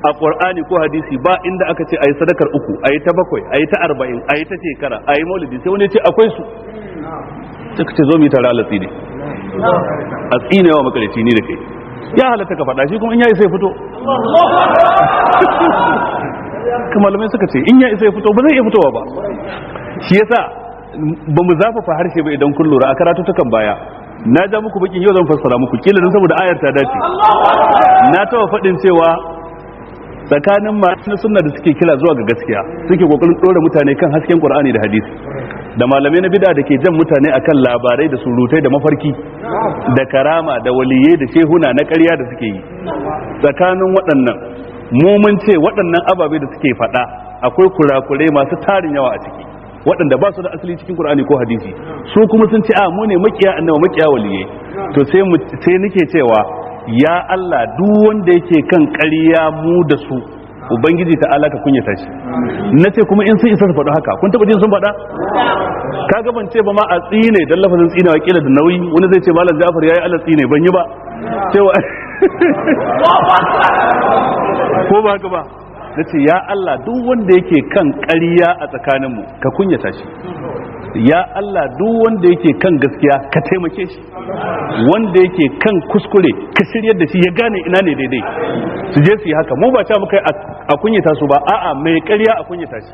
a Qur'ani ko hadisi ba inda aka ce ayi sadakar 3 ayi ta 7 ayi ta 40 ayi ta shekara ayi maulidi sai wani ya ce akwai su sai ka ce zo mu tare alatsi ne a tsinewa makarici ni da kai ya halatta ka faɗa shi kuma in yayi sai fito kuma malamai suka ce in yayi sai fito ba zai iya fitowa ba shi yasa ba mu zafafa harshe ba idan kun lura a karatu tukan baya na ja muku bakin yau zan fassara muku kila dan saboda ayar ta dace na tawa faɗin cewa tsakanin masu sunna da suke kira zuwa ga gaskiya suke kokarin dora mutane kan hasken Qur'ani da hadisi da malamai na bid'a da ke jan mutane akan labarai da surutai da mafarki da karama da waliyai da shehuna na ƙarya da suke yi tsakanin waɗannan mu mun ce waɗannan ababe da suke faɗa akwai kurakurai masu tarin yawa a ciki waɗanda ba su da asali cikin Qur'ani ko hadisi su kuma sun ce a mu ne makiya annabi makiya waliyai to sai nake cewa ya Allah duk wanda yake kan ƙarya mu da su ubangiji ta'ala ka kunyata shi nace kuma in sun isa su faɗi haka kun taɓa jin sun faɗa kaga ban ce ba ma a tsine dan lafazin tsine wa kila da nauyi wani zai ce malam Ja'far yayi Allah tsine ban yi ba cewa ko ba haka ba nace ya Allah duk wanda yake kan ƙarya a tsakaninmu ka kunyata shi ya Allah duk wanda yake kan gaskiya ka taimake shi wanda yake kan kuskure ka shiryar da shi ya gane ina ne daidai su je su yi haka mu ba ta muka a kunyata su ba a'a mai ƙarya a kunyata shi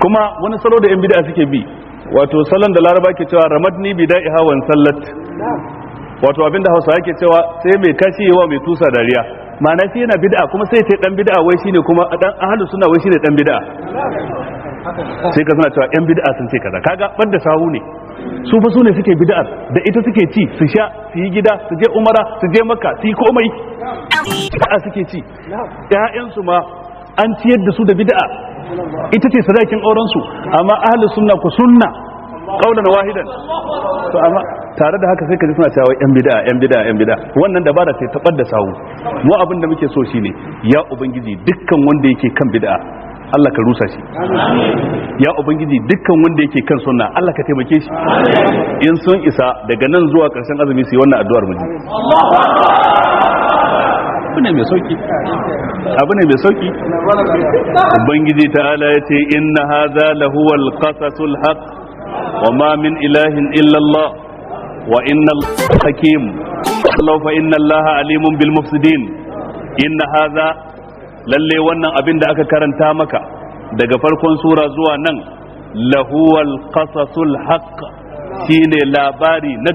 kuma wani salo da yan bid'a suke bi wato salon da Laraba ke cewa ramadni bida'iha wan sallat wato abinda Hausa yake cewa sai mai kashi yawa mai tusa dariya ma'ana shi yana bid'a kuma sai ta dan bid'a wai shine kuma dan ahlus sunna wai shine dan bid'a sai ka suna cewa yan bid'a sun ce kaza kaga banda sahu ne su fa su ne suke bid'ar da ita suke ci su sha su yi gida su je umara su je makka su yi komai bid'a suke ci ƴaƴan su ma an ciyar da su da bid'a ita ce sadakin auren su amma ahlus sunna ku sunna qaulan wahidan to amma tare da haka sai ka ji suna cewa yan bid'a yan bid'a yan bid'a wannan dabara sai tabar da sawu mu abin da muke so shine ya ubangiji dukkan wanda yake kan bid'a Allah ka rusa shi ya ubangiji dukkan wanda yake kan sunna Allah ka taimake shi in sun isa daga nan zuwa karshen azumi su yi wannan addu'ar mu abu ne mai sauki ubangiji ta'ala ya ce inna hadha lahuwal qasasul haqq wa ma min ilahin illa Allah wa innal hakim Allah fa inna Allah alimun bil mufsidin inna hadha lalle wannan abin da aka karanta maka daga farkon sura zuwa nan lahuwal qasasul haqq shine labari na